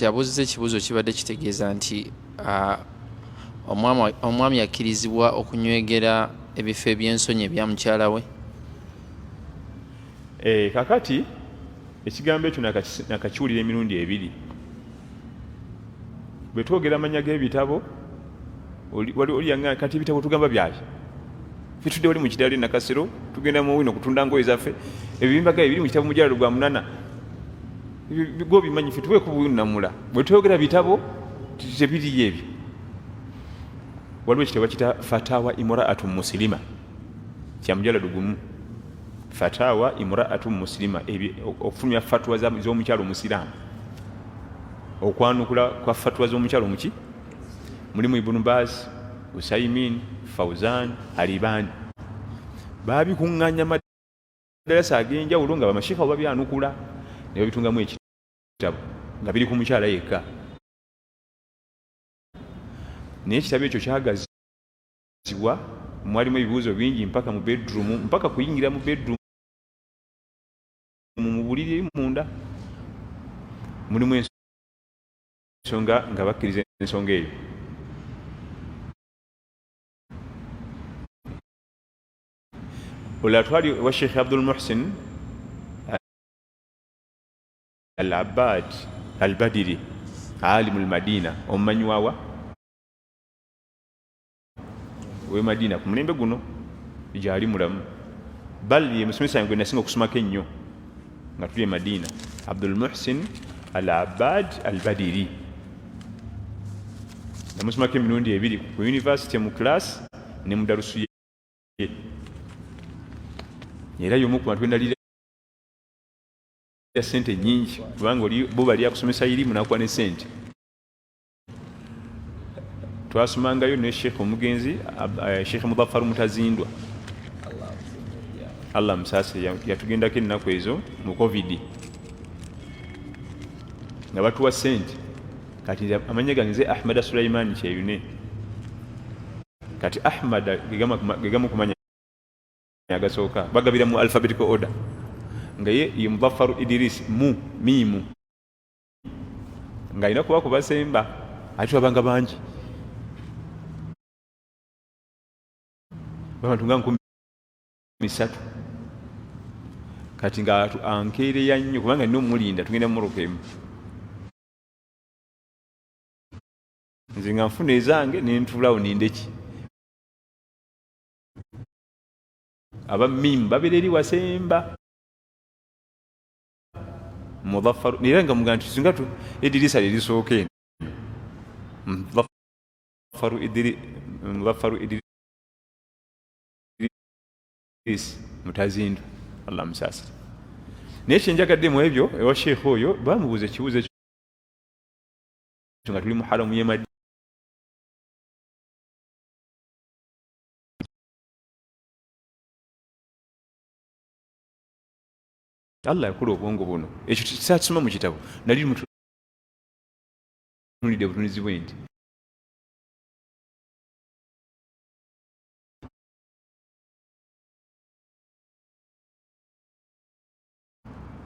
Yabuuziza ekibuuzo kibadde kitegeeza nti omwami yakkirizibwa okunywegera ebifo eby'ensonyi ebya mukyala we. Kakati ekigambo ekyo nakakiwulira emirundi ebiri. Bwe twogera amannya g'ebitabo kati ebitabo tugamba byaki fitudde wali mu kidaali nakasero tugenda mu wino kutunda ngoye zaffe ebibimbaga ebiri mu kitabo mujalalo gwa munana go bimanyi ffe tuwe kubunamula. Bwe twogera bitabo tebiriyo ebyo. Waliwo ekitabo bakita fatawa imraatu muslima kya mujalalo gumu. Fatawa imraatu muslima okufulumya fatwa z'omukyalo omusiraamu. Okwanukula kwa fatwa z'omukyalo muki mulimu Ibn Baz, Usaimin, Fawzan, Alibani. Babikuŋŋaanya madarasa ag'enjawulo nga bamashika babyanukula ne babitungamu ekitabo nga biri ku mukyala yekka. Naye ekitabo ekyo kyagazibwa mwalimu ebibuuzo bingi mpaka mu bedroom, mpaka kuyingira mu bedroom mu buliri munda mulimu ensonga nga bakkiriza ensonga eyo. Olatwali wa Sheikh Abdul Muhsin Al-Abbad Al-Badiri alimu al-Madina omumanyi wawa we Madina ku mulembe guno gyali mulamu. Bal ye musomesa yange nasinga okusomako ennyo nga tuli e Madina. Abdul Muhsin Al-Abbad Al-Badiri namusomako emirundi ebiri ku university mu class ne mu darusu ye. Era y'omu ku bantu bendalira sente nyingi kubanga bo bali akusomesa irimu nakuwa ne sente. Twasumangayo ne Sheikh omugenzi Sheikh Mudaffaru Mutazindwa Allah musase yatugendako ennaku ezo mu COVID nga batuwa sente. Kati amanya gange Ahmad Sulaiman Kyeyune. Kati Ahmad gegama kumanya agasooka bagabira mu alphabetical order nga ye Mudaffaru Idris mimu nga ina kuba kubasemba ati abanga bangi bantu nga 3 kati nga ankere ya nnyo kubanga nno mulinda tugenda mu Morokemu. Nze nga nfuna ezange nentulawo nindeki aba mim babereri wasemba Mudaffaru nira nga mugantu singatu Idrisa lirisooke Mudaffaru Idris Mutazindwa Allah musasa. Naye kyenjagadde mu ebyo ewa Sheikh oyo bamubuuza ekibuuzo ekyo nga tuli mu haramu ye Madina. Allah yakula obwongo buno ekyo kisasoma mu kitabo nali mutunulidde butunizi bwendi.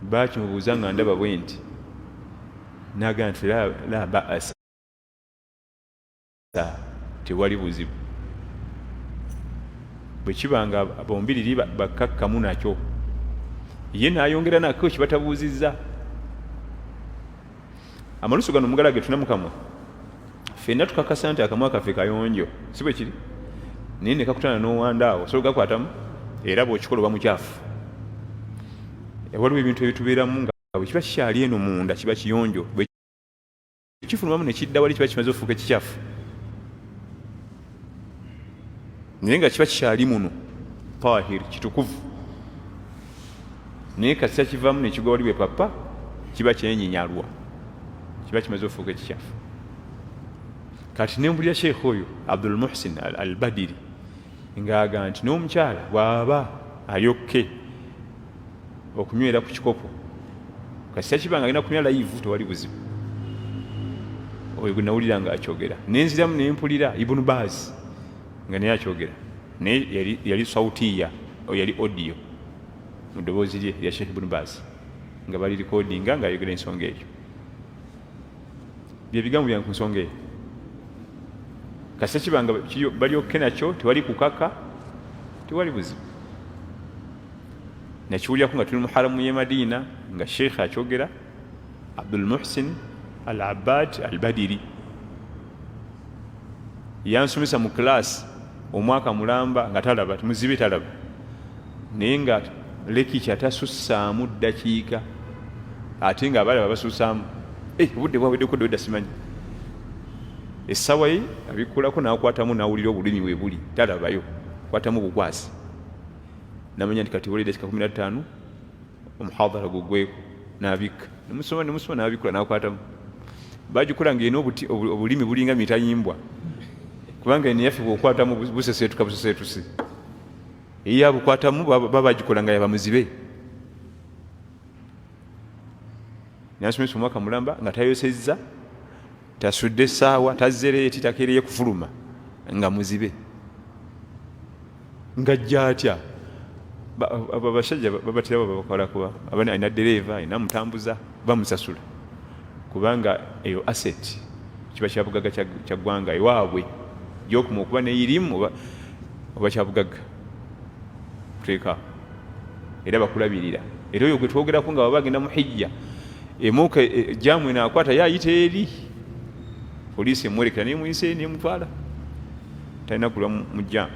Bakimubuuza nga ndaba bwendi naga nti la ba'asa tewali buzibu. Bwe kibanga bombiriri bakakkamu nakyo ye naayongera nako kibatabuuzizza. Amalusu gano mugalage tunamukamwa ffenna tukakasa nti akamwa kaffe kayonjo si bwe kiri naye ne kakutana n'owandaawo so gakwatamu era bw'okikola oba mukyafu. Waliwo ebintu ebitubeeramu nga bwe kiba kikyali eno munda kiba kiyonjo bwe kifulumamu ne kidda wali kiba kimaze ofuuka ekikyafu naye nga kiba kikyali muno tahir kitukuvu. Naye kasita kivaamu ne kigwa wali bwe papa kiba kyenyinyalwa kiba kimaze ofuuka ekikyafu. Kati ne mpulira Sheikh oyo Abdul Muhsin Al-Badiri ng'aga nti n'omukyala bw'aba alyokke okunywera ku kikopo kasita kibanga alina kunywa layivu tewali buzibu. Oyo gwe nawulira nga akyogera nenziramu ne mpulira Ibn Baz nga naye akyogera naye yali sautiya yali audio mu ddoboozi lye ya Sheikh Ibn Baz nga bali recordinga ng'ayogera ensonga eyo. bye bigambo byange ku nsonga eyo kasita kibanga balyokke nakyo tewali kukaka tewali buzibu nakiwulyako nga tuli mu haramu ye Madiina nga sheikh akyogera Abdul Muhsin al-Abbad al-Badiri yansomesa mu class omwaka mulamba nga talaba muzibe talaba naye nga leki kyatasussaamu ddakiika ate nga abalaba basussaamu obudde bwaweddeko dda simanyi essawa ye abikkulako n'akwatamu n'awulira obulimi we buli talabayo kwatamu bukwasi namanya nti kati wulidde kika 15 omuhadhara gugweko n'abikka nemusoma n'abikkula n'akwatamu bagikola ng'erina obulimi bulinga mitayimbwa kubanga eneyaffe bw'okwatamu buseseetuka buseseetuse eyabukwatamu baba bagikola nga yabamuzibe nansomesa omwaka mulamba nga tayosezza tasudde essaawa tazzereeti takereye kufuluma nga muzibe ngajja atya abasajja babatera babakolako alina dereeva alina mutambuza bamusasula kubanga eyo asset kiba kyabugagga kya ggwanga ewaabwe gyokuma okuba neirimu oba kyabugagga kuteeka era bakulabirira era oyo gwe twogerako nga baba bagenda mu hijja emuuka jamu enaakwata yayita eri poliisi emwerekera nemuyise nemutwala talina kulwa mu jamu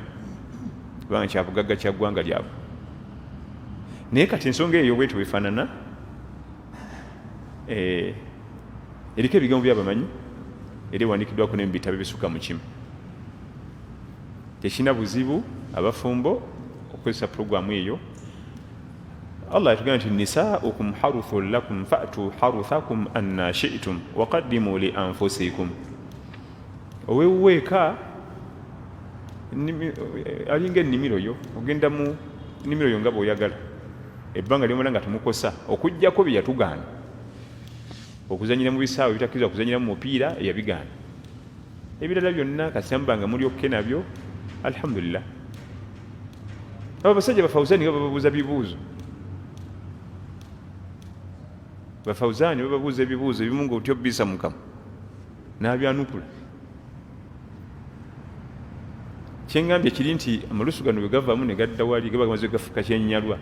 kubanga kyabugagga kya ggwanga lyabwe naye kati ensonga eyo bwetyo bwefaanana eriko ebigambo byabamanyi era ewandikiddwako nebitabo ebisukka mu kimu tekina buzibu abafumbo okozesa puroguramu eyo Allah yatugamba nti nisaaukum haruthun lakum fa'tu haruthakum anna shi'tum wa qaddimu li anfusikum oweweeka alinga ennimiro yo ogenda mu nnimiro yo nga bw'oyagala ebbanga lyomala nga temukosa okuggyako bye yatugaana okuzanyira mu bisaawe ebitakkiriza okuzanyira mu mupiira eyabigaana ebirala byonna kasamba nga mulyokke nabyo alhamdulillah abo basajja bafawuzaani nga bababuuza bibuuzo bafawuzaani bababuuza ebibuuzo ebimu nga otyo bisa mukama n'abyanukula kyengambye kiri nti amalusu gano bwe gavaamu ne gadda wali gaba gamaze gafuka kyennyalwa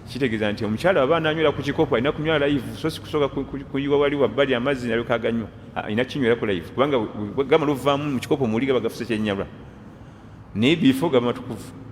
kitegeeza nti omukyala aba ananywera ku kikopo alina kunywa live so si kusooka kuyiwa wali wabbali amazzi nalyoka aganywa alina kinyweraku live kubanga gama luvaamu mu kikopo muli gaba gafuse kyennyalwa naye biifo gaba matukuvu